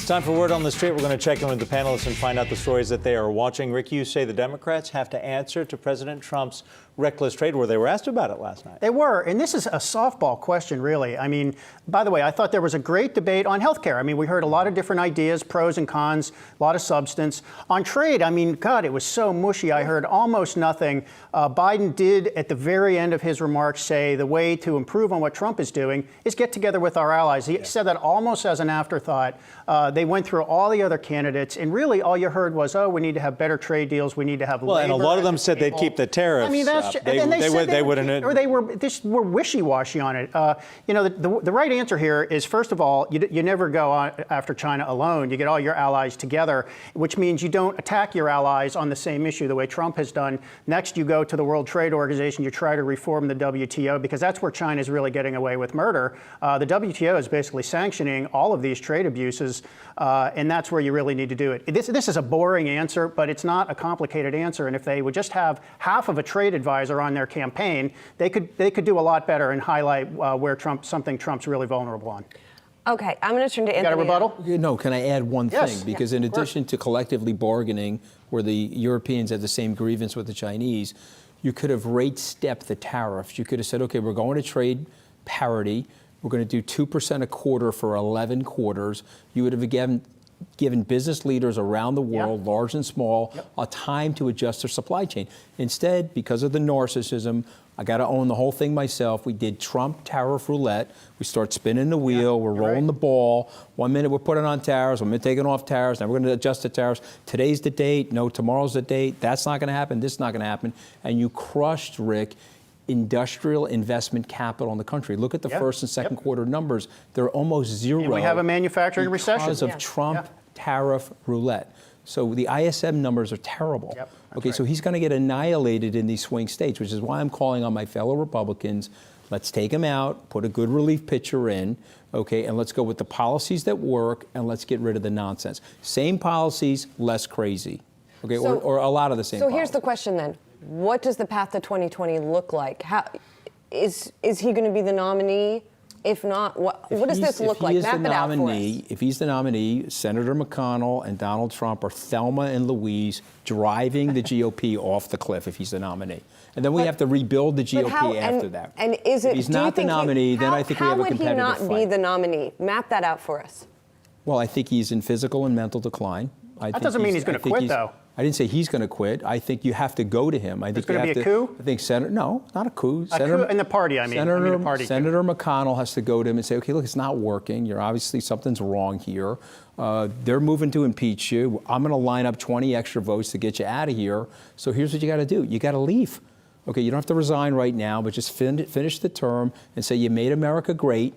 Time for Word on the Street. We're going to check in with the panelists and find out the stories that they are watching. Rick, you say the Democrats have to answer to President Trump's reckless trade war. They were asked about it last night. They were, and this is a softball question, really. I mean, by the way, I thought there was a great debate on health care. I mean, we heard a lot of different ideas, pros and cons, a lot of substance. On trade, I mean, God, it was so mushy. I heard almost nothing. Biden did, at the very end of his remarks, say the way to improve on what Trump is doing is get together with our allies. He said that almost as an afterthought. They went through all the other candidates, and really all you heard was, oh, we need to have better trade deals, we need to have labor. And a lot of them said they'd keep the tariffs. I mean, that's they wouldn't. Or they were wishy-washy on it. The right answer here is, first of all, you never go after China alone. You get all your allies together, which means you don't attack your allies on the same issue the way Trump has done. Next, you go to the World Trade Organization. You try to reform the WTO because that's where China is really getting away with murder. The WTO is basically sanctioning all of these trade abuses, and that's where you really need to do it. This is a boring answer, but it's not a complicated answer. And if they would just have half of a trade advisor on their campaign, they could do a lot better and highlight where Trump's really vulnerable on. Okay, I'm going to turn to Anthony. Got a rebuttal? No, can I add one thing? Yes. Because in addition to collectively bargaining, where the Europeans had the same grievance with the Chinese, you could have rate-stepped the tariffs. You could have said, okay, we're going to trade parity. We're going to do 2% a quarter for 11 quarters. You would have given business leaders around the world, large and small, a time to adjust their supply chain. Instead, because of the narcissism, I got to own the whole thing myself. We did Trump tariff roulette. We start spinning the wheel. We're rolling the ball. 1 minute we're putting on tariffs. 1 minute taking off tariffs. Now we're going to adjust the tariffs. Today's the date. No, tomorrow's the date. That's not going to happen. This is not going to happen. And you crushed, Rick, industrial investment capital in the country. Look at the first and second quarter numbers. They're almost zero. And we have a manufacturing recession. Because of Trump tariff roulette. So the ISM numbers are terrible. Okay, so he's going to get annihilated in these swing states, which is why I'm calling on my fellow Republicans. Let's take him out, put a good relief pitcher in, okay, and let's go with the policies that work, and let's get rid of the nonsense. Same policies, less crazy, okay, So, or a lot of the same. So here's the question then: what does the path to 2020 look like? How is he going to be the nominee? If not, what does this look like? Map it out for us. If he's the nominee, Senator McConnell and Donald Trump are Thelma and Louise driving the GOP off the cliff if he's the nominee. And then we have to rebuild the GOP after that. And is it? If he's not the nominee, then I think we have a competitive fight. How would he not be the nominee? Map that out for us. Well, I think he's in physical and mental decline. That doesn't mean he's going to quit, though. I didn't say he's going to quit. I think you have to go to him. I think it's going to be a coup? I think no, not a coup. A coup in the party, I mean. Senator, the party Senator McConnell has to go to him and say, okay, look, it's not working. You're obviously, something's wrong here. They're moving to impeach you. I'm going to line up 20 extra votes to get you out of here. So here's what you got to do. You got to leave. Okay, you don't have to resign right now, but just finish the term and say you made America great.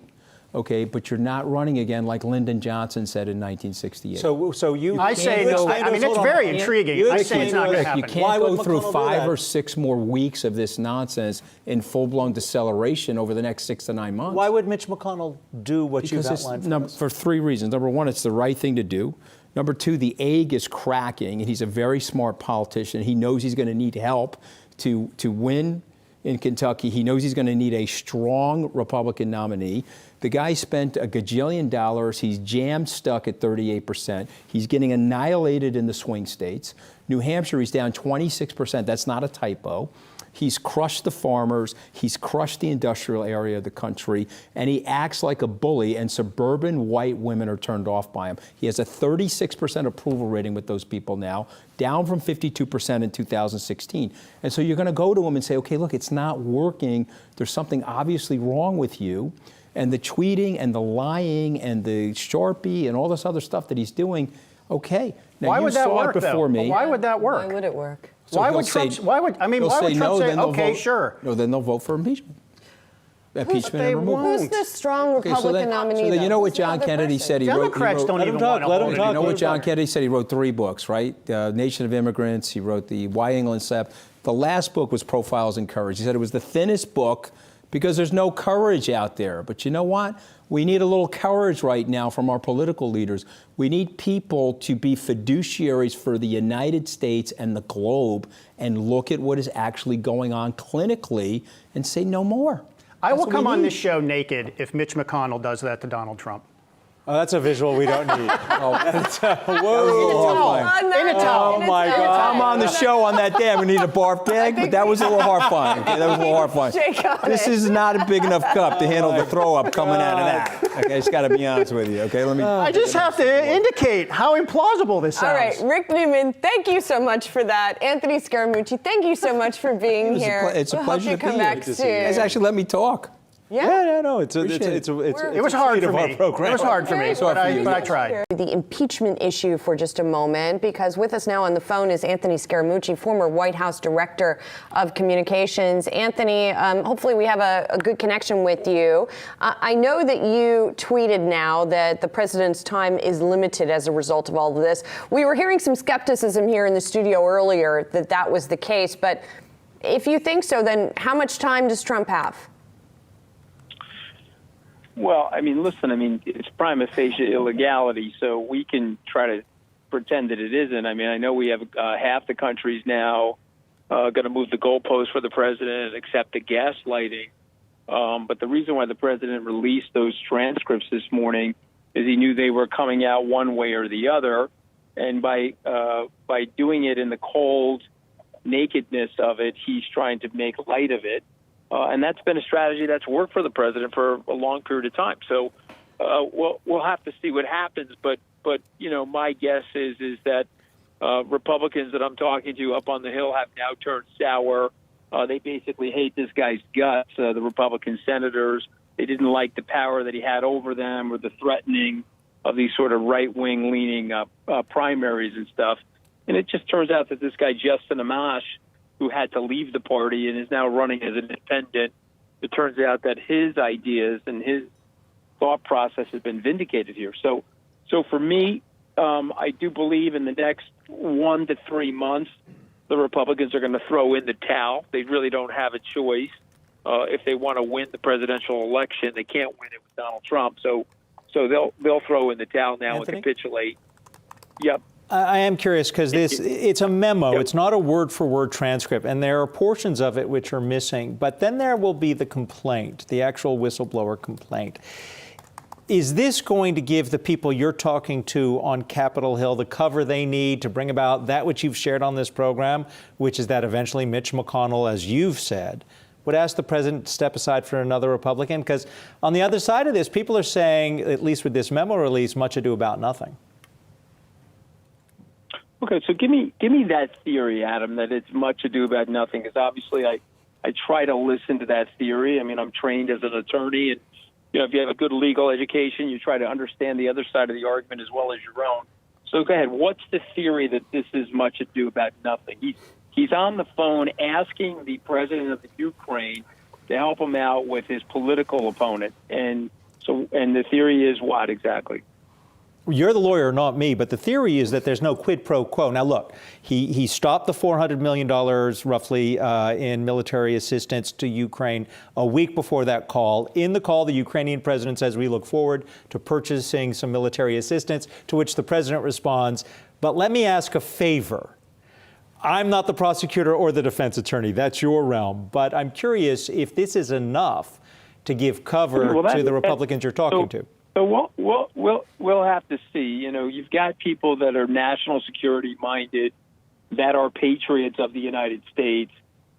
Okay, but you're not running again like Lyndon Johnson said in 1968. So you? I say no. I mean, it's very intriguing. I say it's not going to happen. You can't go through 5 or 6 more weeks of this nonsense in full-blown deceleration over the next 6 to 9 months. Why would Mitch McConnell do what you've outlined for 3 reasons. Number one, it's the right thing to do. Number two, the egg is cracking, and he's a very smart politician. He knows he's going to need help to win in Kentucky. He knows he's going to need a strong Republican nominee. The guy spent $1 gajillion. He's jammed stuck at 38%. He's getting annihilated in the swing states. New Hampshire, he's down 26%. That's not a typo. He's crushed the farmers. He's crushed the industrial area of the country. And he acts like a bully, and suburban white women are turned off by him. He has a 36% approval rating with those people now, down from 52% in 2016. And so you're going to go to him and say, okay, look, it's not working. There's something obviously wrong with you. And the tweeting and the lying and the Sharpie and all this other stuff that he's doing, okay. Now, why would that work, before me. Why would that work? Why would it work? So why would Trump say, okay, sure? No, then they'll vote for impeachment. Impeachment and removal. Who's the strong Republican nominee? So then you know what John Kennedy said? Democrats don't even want to let him talk. You know what John Kennedy said? He wrote 3 books, right? Nation of Immigrants. He wrote the Why England Slept. The last book was Profiles in Courage. He said it was the thinnest book because there's no courage out there. But you know what? We need a little courage right now from our political leaders. We need people to be fiduciaries for the United States and the globe and look at what is actually going on clinically and say no more. I will come on this show naked if Mitch McConnell does that to Donald Trump. Oh, that's a visual we don't need. Whoa. In a towel. Oh, my God. I'm on the show on that day. I'm going to need a barf bag, but that was a little horrifying. Okay, that was a little horrifying. This is not a big enough cup to handle the throw up coming out of that. Okay, I just got to be honest with you. Okay, let me. I just have to indicate how implausible this sounds. All right, Rick Newman, thank you so much for that. Anthony Scaramucci, thank you so much for being here. It's a pleasure to be come here. back You soon. guys actually let me talk. Yeah, no, it was hard for me. It was hard for me, but I tried. The impeachment issue for just a moment, because with us now on the phone is Anthony Scaramucci, former White House Director of Communications. Anthony, hopefully we have a good connection with you. I know that you tweeted now that the president's time is limited as a result of all of this. We were hearing some skepticism here in the studio earlier that that was the case, but if you think so, then how much time does Trump have? Well, I mean, listen, it's prima facie illegality, so we can try to pretend that it isn't. I mean, I know we have half the countries now going to move the goalposts for the president and accept the gaslighting. But the reason why the president released those transcripts this morning is he knew they were coming out one way or the other. And by doing it in the cold nakedness of it, he's trying to make light of it. And that's been a strategy that's worked for the president for a long period of time. So we'll have to see what happens. But my guess is that Republicans that I'm talking to up on the Hill have now turned sour. They basically hate this guy's guts, the Republican senators. They didn't like the power that he had over them or the threatening of these sort of right-wing leaning primaries and stuff. And it just turns out that this guy, Justin Amash, who had to leave the party and is now running as an independent, it turns out that his ideas and his thought process has been vindicated here. So for me, I do believe in the next 1 to 3 months, the Republicans are going to throw in the towel. They really don't have a choice. If they want to win the presidential election, they can't win it with Donald Trump. So they'll throw in the towel now Anthony? and capitulate. Yep. I am curious because it's a memo. Yep. It's not a word-for-word transcript, and there are portions of it which are missing. But then there will be the complaint, the actual whistleblower complaint. Is this going to give the people you're talking to on Capitol Hill the cover they need to bring about that which you've shared on this program, which is that eventually Mitch McConnell, as you've said, would ask the president to step aside for another Republican? Because on the other side of this, people are saying, at least with this memo release, much ado about nothing. Okay, so give me that theory, Adam, that it's much ado about nothing, because obviously I try to listen to that theory. I mean, I'm trained as an attorney, and if you have a good legal education, you try to understand the other side of the argument as well as your own. So go ahead. What's the theory that this is much ado about nothing? He's on the phone asking the president of the Ukraine to help him out with his political opponent, and the theory is what exactly? You're the lawyer, not me, but the theory is that there's no quid pro quo. Now, look, he stopped the $400 million roughly in military assistance to Ukraine a week before that call. In the call, the Ukrainian president says, we look forward to purchasing some military assistance, to which the president responds, but let me ask a favor. I'm not the prosecutor or the defense attorney. That's your realm. But I'm curious if this is enough to give cover to the Republicans you're talking to. So we'll have to see. You've got people that are national security minded, that are patriots of the United States,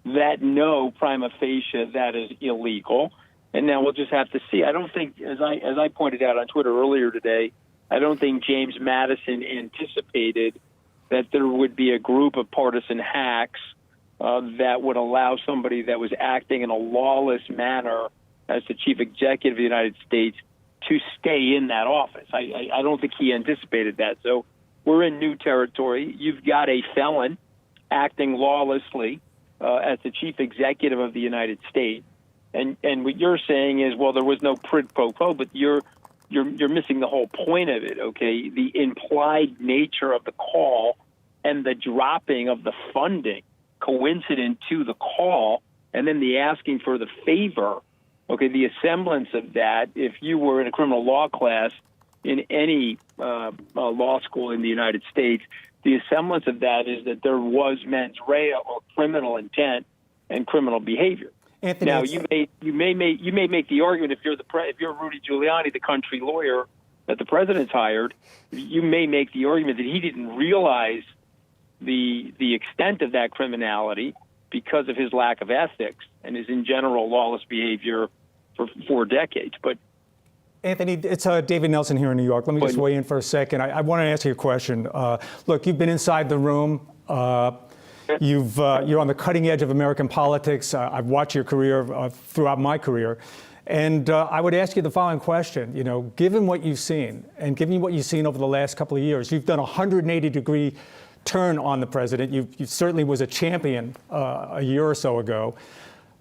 that know prima facie that is illegal. And now we'll just have to see. I don't think, as I pointed out on Twitter earlier today, I don't think James Madison anticipated that there would be a group of partisan hacks that would allow somebody that was acting in a lawless manner as the chief executive of the United States to stay in that office. I don't think he anticipated that. So we're in new territory. You've got a felon acting lawlessly as the chief executive of the United States. And what you're saying is, well, there was no quid pro quo, but you're missing the whole point of it, okay? The implied nature of the call and the dropping of the funding coincident to the call, and then the asking for the favor. Okay, the semblance of that, if you were in a criminal law class in any law school in the United States, the semblance of that is that there was mens rea or criminal intent and criminal behavior. Anthony, now, you may make the argument if you're Rudy Giuliani, the country lawyer, that the president's hired, you may make the argument that he didn't realize the extent of that criminality because of his lack of ethics and his, in general, lawless behavior for 4 decades. But Anthony, it's David Nelson here in New York. Let me just weigh in for a second. I want to ask you a question. Look, you've been inside the room. You're on the cutting edge of American politics. I've watched your career throughout my career. And I would ask you the following question. You know, given what you've seen, and given what you've seen over the last couple of years, you've done a 180-degree turn on the president. You certainly was a champion a year or so ago.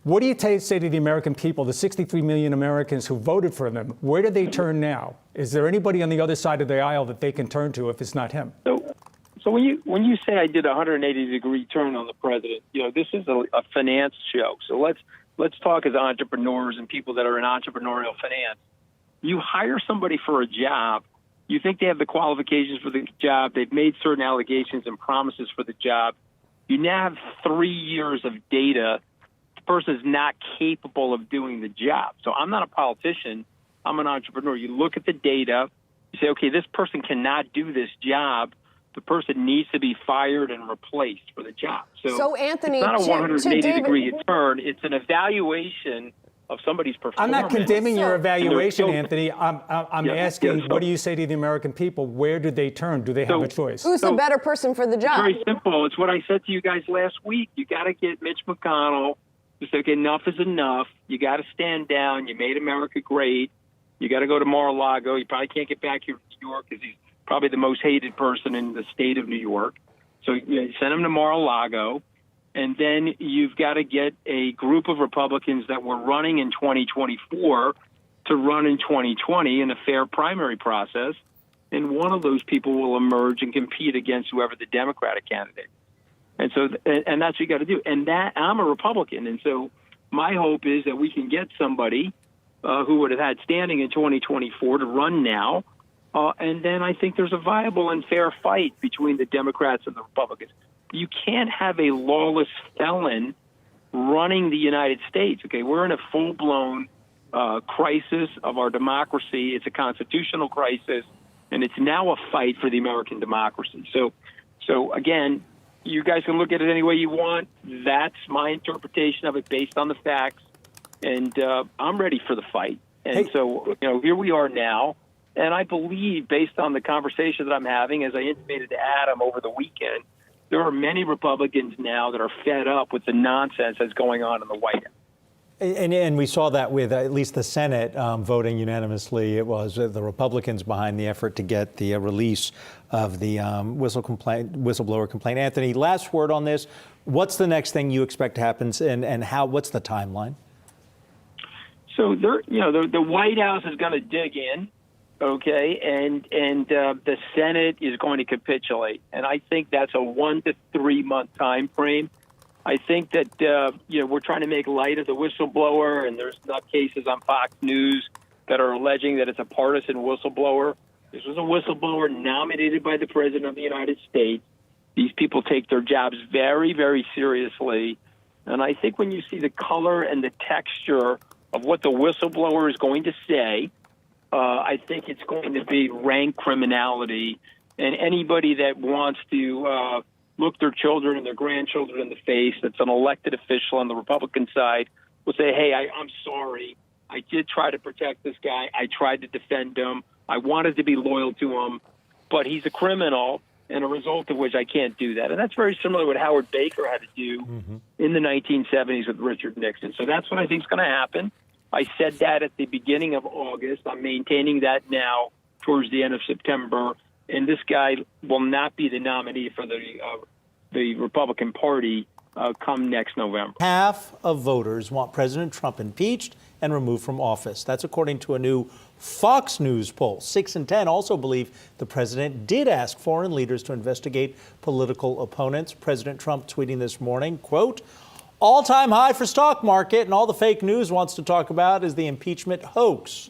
What do you say to the American people, the 63 million Americans who voted for them? Where do they turn now? Is there anybody on the other side of the aisle that they can turn to if it's not him? So when you say I did a 180-degree turn on the president, you know, this is a finance show. So let's talk as entrepreneurs and people that are in entrepreneurial finance. You hire somebody for a job. You think they have the qualifications for the job. They've made certain allegations and promises for the job. You now have 3 years of data. The person's not capable of doing the job. So I'm not a politician. I'm an entrepreneur. You look at the data. You say, okay, this person cannot do this job. The person needs to be fired and replaced for the job. So Anthony, it's not a 180-degree turn. It's an evaluation of somebody's performance. I'm not condemning your evaluation, Anthony. I'm asking, what do you say to the American people? Where do they turn? Do they have a choice? Who's the better person for the job? Very simple. It's what I said to you guys last week. You got to get Mitch McConnell to say, okay, enough is enough. You got to stand down. You made America great. You got to go to Mar-a-Lago. You probably can't get back here to New York because he's probably the most hated person in the state of New York. So you send him to Mar-a-Lago. And then you've got to get a group of Republicans that were running in 2024 to run in 2020 in a fair primary process. And one of those people will emerge and compete against whoever the Democratic candidate. And so, and that's what you got to do. And that I'm a Republican. And so my hope is that we can get somebody who would have had standing in 2024 to run now. And then I think there's a viable and fair fight between the Democrats and the Republicans. You can't have a lawless felon running the United States. Okay, we're in a full-blown crisis of our democracy. It's a constitutional crisis, and it's now a fight for the American democracy. So again, you guys can look at it any way you want. That's my interpretation of it based on the facts, and I'm ready for the fight. And so, you know, here we are now, and I believe, based on the conversation that I'm having, as I intimated to Adam over the weekend, there are many Republicans now that are fed up with the nonsense that's going on in the White House. And we saw that with at least the Senate voting unanimously. It was the Republicans behind the effort to get the release of the whistleblower complaint. Anthony, last word on this. What's the next thing you expect to happen, and how? What's the timeline? So the White House is going to dig in. Okay, and the Senate is going to capitulate, and I think that's a 1 to 3 month time frame. I think that we're trying to make light of the whistleblower, and there's nutcases on Fox News that are alleging that it's a partisan whistleblower. This was a whistleblower nominated by the President of the United States. These people take their jobs very, very seriously, and I think when you see the color and the texture of what the whistleblower is going to say, I think it's going to be rank criminality, and anybody that wants to look their children and their grandchildren in the face that's an elected official on the Republican side will say, hey, I'm sorry. I did try to protect this guy. I tried to defend him. I wanted to be loyal to him, but he's a criminal, and a result of which I can't do that. And that's very similar to what Howard Baker had to do in the 1970s with Richard Nixon. So that's what I think is going to happen. I said that at the beginning of August. I'm maintaining that now towards the end of September. And this guy will not be the nominee for the Republican Party come next November. Half of voters want President Trump impeached and removed from office. That's according to a new Fox News poll. 6 in 10 also believe the president did ask foreign leaders to investigate political opponents. President Trump tweeting this morning, quote, all-time high for stock market, and all the fake news wants to talk about is the impeachment hoax.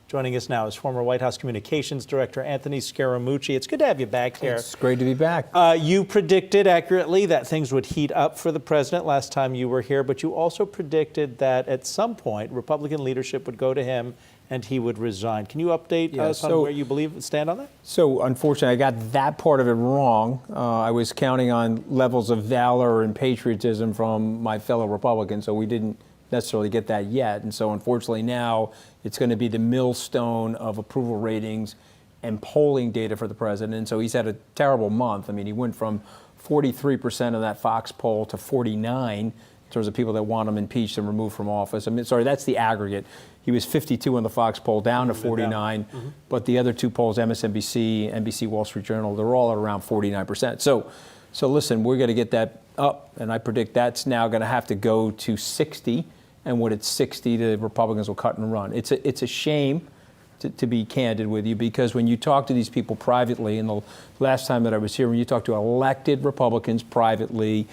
Joining us now is former White House Communications Director Anthony Scaramucci. It's good to have you back here. It's great to be back. You predicted accurately that things would heat up for the president last time you were here, but you also predicted that at some point Republican leadership would go to him and he would resign. Can you update us on where you stand on that? So unfortunately, I got that part of it wrong. I was counting on levels of valor and patriotism from my fellow Republicans, so we didn't necessarily get that yet. And so unfortunately now it's going to be the millstone of approval ratings and polling data for the president. And so he's had a terrible month. I mean, he went from 43% of that Fox poll to 49 in terms of people that want him impeached and removed from office. I mean, sorry, that's the aggregate. He was 52 on the Fox poll, down to 49. But the other two polls, MSNBC, NBC, Wall Street Journal, they're all at around 49%. So listen, we're going to get that up, and I predict that's now going to have to go to 60. And when it's 60, the Republicans will cut and run. It's a shame, to be candid with you, because when you talk to these people privately, and the last time that I was here, when you talk to elected Republicans privately,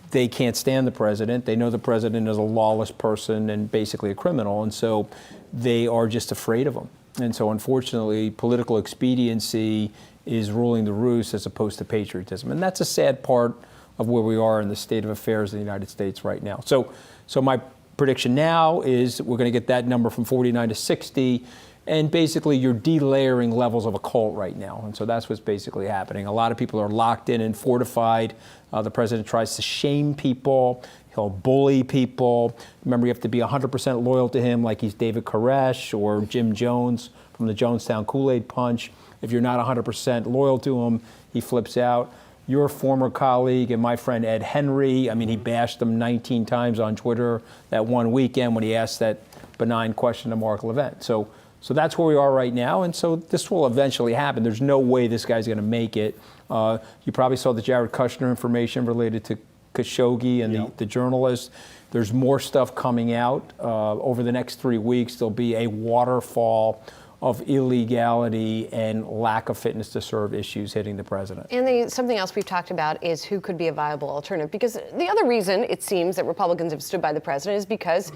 they can't stand the president. They know the president is a lawless person and basically a criminal, and so they are just afraid of him. And so unfortunately, political expediency is ruling the roost as opposed to patriotism. And that's a sad part of where we are in the state of affairs in the United States right now. So my prediction now is we're going to get that number from 49 to 60, and basically you're delayering levels of a cult right now. And so that's what's basically happening. A lot of people are locked in and fortified. The president tries to shame people. He'll bully people. Remember, you have to be 100% loyal to him, like he's David Koresh or Jim Jones from the Jonestown Kool-Aid Punch. If you're not 100% loyal to him, he flips out. Your former colleague and my friend Ed Henry, I mean, he bashed him 19 times on Twitter that one weekend when he asked that benign question to Mark Levin. So that's where we are right now, and so this will eventually happen. There's no way this guy's going to make it. You probably saw the Jared Kushner information related to Khashoggi and the journalist. There's more stuff coming out. Over the next 3 weeks, there'll be a waterfall of illegality and lack of fitness to serve issues hitting the president. And something else we've talked about is who could be a viable alternative. Because the other reason it seems that Republicans have stood by the president is because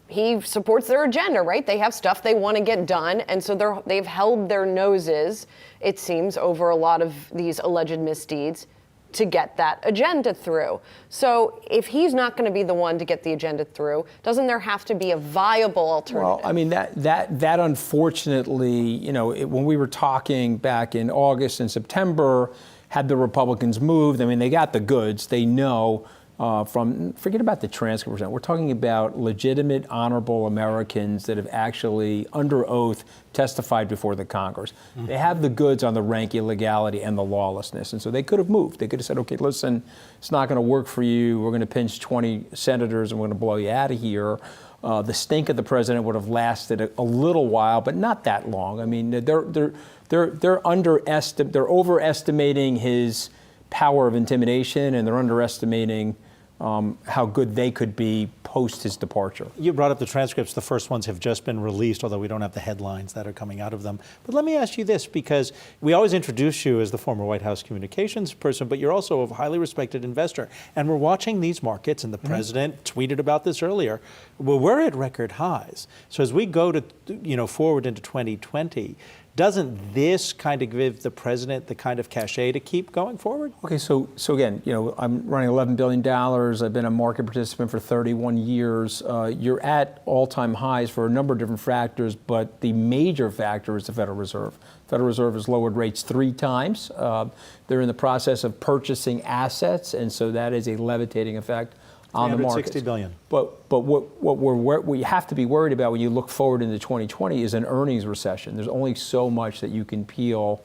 he supports their agenda, right? They have stuff they want to get done, and so they've held their noses, it seems, over a lot of these alleged misdeeds to get that agenda through. So if he's not going to be the one to get the agenda through, doesn't there have to be a viable alternative? Well, I mean, that unfortunately, when we were talking back in August and September, had the Republicans moved, I mean, they got the goods. They know forget about the transcript percent. We're talking about legitimate, honorable Americans that have actually, under oath, testified before the Congress. Mm-hmm. They have the goods on the rank illegality and the lawlessness. And so they could have moved. They could have said, okay, listen, it's not going to work for you. We're going to pinch 20 senators and we're going to blow you out of here. The stink of the president would have lasted a little while, but not that long. I mean, they're overestimating his power of intimidation, and they're underestimating how good they could be post his departure. You brought up the transcripts. The first ones have just been released, although we don't have the headlines that are coming out of them. But let me ask you this, because we always introduce you as the former White House communications person, but you're also a highly respected investor. And we're watching these markets, and the president tweeted about this earlier. Well, we're at record highs. So as we go to, forward into 2020, doesn't this kind of give the president the kind of cachet to keep going forward? Okay, so again, I'm running $11 billion. I've been a market participant for 31 years. You're at all-time highs for a number of different factors, but the major factor is the Federal Reserve. The Federal Reserve has lowered rates 3 times. They're in the process of purchasing assets, and so that is a levitating effect on the market. $360 billion. But what we have to be worried about when you look forward into 2020 is an earnings recession. There's only so much that you can peel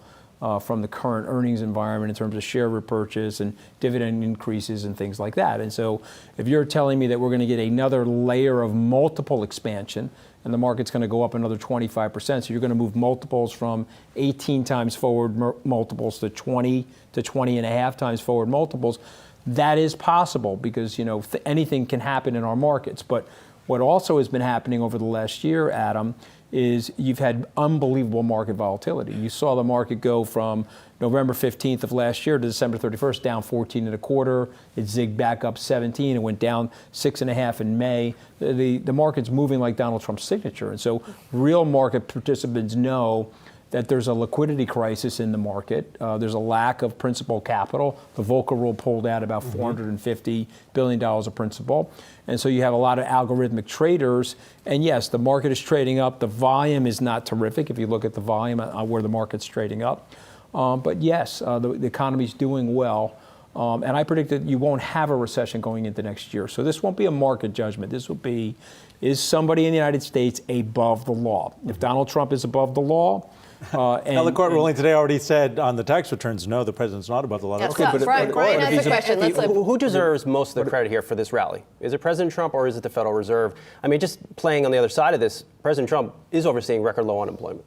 from the current earnings environment in terms of share repurchase and dividend increases and things like that. And so if you're telling me that we're going to get another layer of multiple expansion and the market's going to go up another 25%, so you're going to move multiples from 18 times forward multiples to 20 to 20 and a half times forward multiples, that is possible because, anything can happen in our markets. But what also has been happening over the last year, Adam, is you've had unbelievable market volatility. You saw the market go from November 15th of last year to December 31st, down 14 and a quarter. It zigged back up 17 and went down 6.5 in May. The market's moving like Donald Trump's signature. And so real market participants know that there's a liquidity crisis in the market. There's a lack of principal capital. The Volcker rule pulled out about $450 billion of principal. And so you have a lot of algorithmic traders. And yes, the market is trading up. The volume is not terrific if you look at the volume where the market's trading up. But yes, the economy's doing well. And I predict that you won't have a recession going into next year. So this won't be a market judgment. This will be, is somebody in the United States above the law? If Donald Trump is above the law, now, the court ruling today already said on the tax returns, no, the president's not above the law. Yes, okay, Brian has a question. Who deserves most of the credit here for this rally? Is it President Trump or is it the Federal Reserve? I mean, just playing on the other side of this, President Trump is overseeing record low unemployment.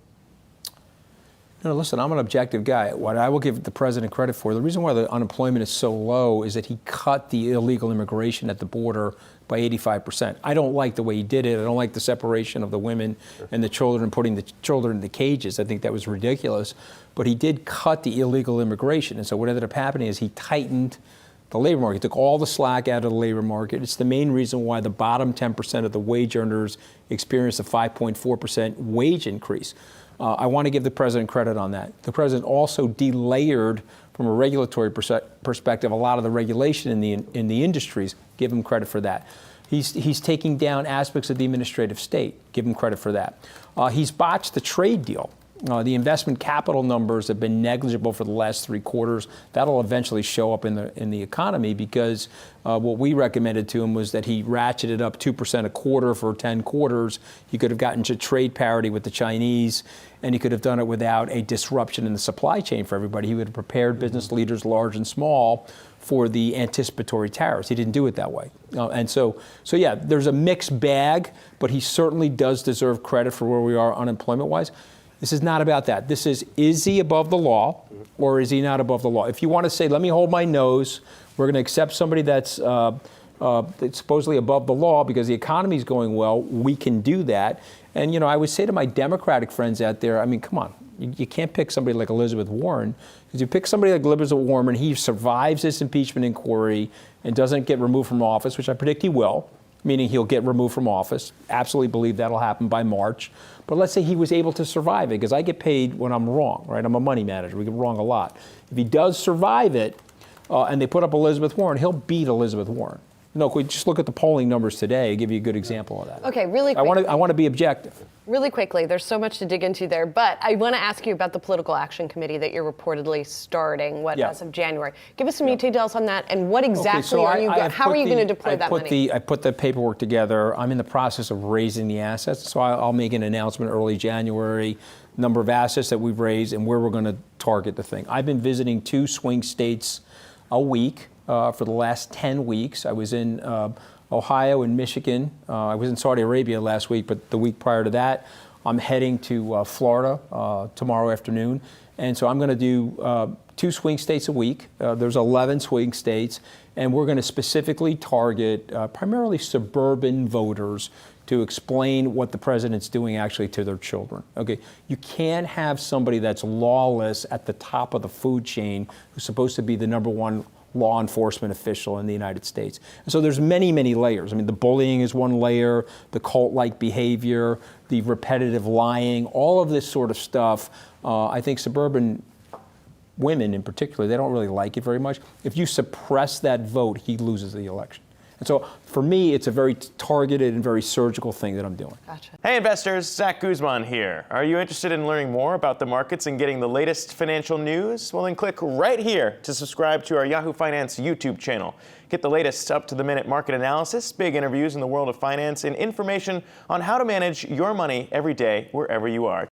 No, listen, I'm an objective guy. What I will give the president credit for, the reason why the unemployment is so low is that he cut the illegal immigration at the border by 85%. I don't like the way he did it. I don't like the separation of the women and the children, putting the children in the cages. I think that was ridiculous. But he did cut the illegal immigration. And so what ended up happening is he tightened the labor market, took all the slack out of the labor market. It's the main reason why the bottom 10% of the wage earners experienced a 5.4% wage increase. I want to give the president credit on that. The president also delayered, from a regulatory perspective, a lot of the regulation in the industries. Give him credit for that. He's taking down aspects of the administrative state. Give him credit for that. He's botched the trade deal. The investment capital numbers have been negligible for the last 3 quarters. That'll eventually show up in the economy because what we recommended to him was that he ratcheted up 2% a quarter for 10 quarters. He could have gotten to trade parity with the Chinese, and he could have done it without a disruption in the supply chain for everybody. He would have prepared business leaders, large and small, for the anticipatory tariffs. He didn't do it that way. And so yeah, there's a mixed bag, but he certainly does deserve credit for where we are unemployment-wise. This is not about that. This is he above the law or is he not above the law? If you want to say, let me hold my nose, we're going to accept somebody that's supposedly above the law because the economy is going well, we can do that. And, I would say to my Democratic friends out there, I mean, come on, you can't pick somebody like Elizabeth Warren. Because you pick somebody like Elizabeth Warren and he survives this impeachment inquiry and doesn't get removed from office, which I predict he will, meaning he'll get removed from office. Absolutely believe that'll happen by March. But let's say he was able to survive it, because I get paid when I'm wrong, right? I'm a money manager. We get wrong a lot. If he does survive it, and they put up Elizabeth Warren, he'll beat Elizabeth Warren. No, if we just look at the polling numbers today, I'll give you a good example of that. Okay, really quick. I want to be objective. Really quickly, there's so much to dig into there, but I want to ask you about the Political Action Committee that you're reportedly starting, as of January. Give us some details on that, and what exactly how are you going to deploy that money? I put the paperwork together. I'm in the process of raising the assets, so I'll make an announcement early January, number of assets that we've raised and where we're going to target the thing. I've been visiting 2 swing states a week for the last 10 weeks. I was in Ohio and Michigan. I was in Saudi Arabia last week, but the week prior to that, I'm heading to Florida tomorrow afternoon. And so I'm going to do 2 swing states a week. There's 11 swing states, and we're going to specifically target primarily suburban voters to explain what the president's doing actually to their children. Okay, you can't have somebody that's lawless at the top of the food chain who's supposed to be the #1 law enforcement official in the United States. And so there's many, many layers. I mean, the bullying is one layer, the cult-like behavior, the repetitive lying, all of this sort of stuff. I think suburban women in particular, they don't really like it very much. If you suppress that vote, he loses the election. And so for me, it's a very targeted and very surgical thing that I'm doing. Gotcha. Hey investors, Zach Guzman here. Are you interested in learning more about the markets and getting the latest financial news? Well, then click right here to subscribe to our Yahoo Finance YouTube channel. Get the latest up-to-the-minute market analysis, big interviews in the world of finance, and information on how to manage your money every day wherever you are.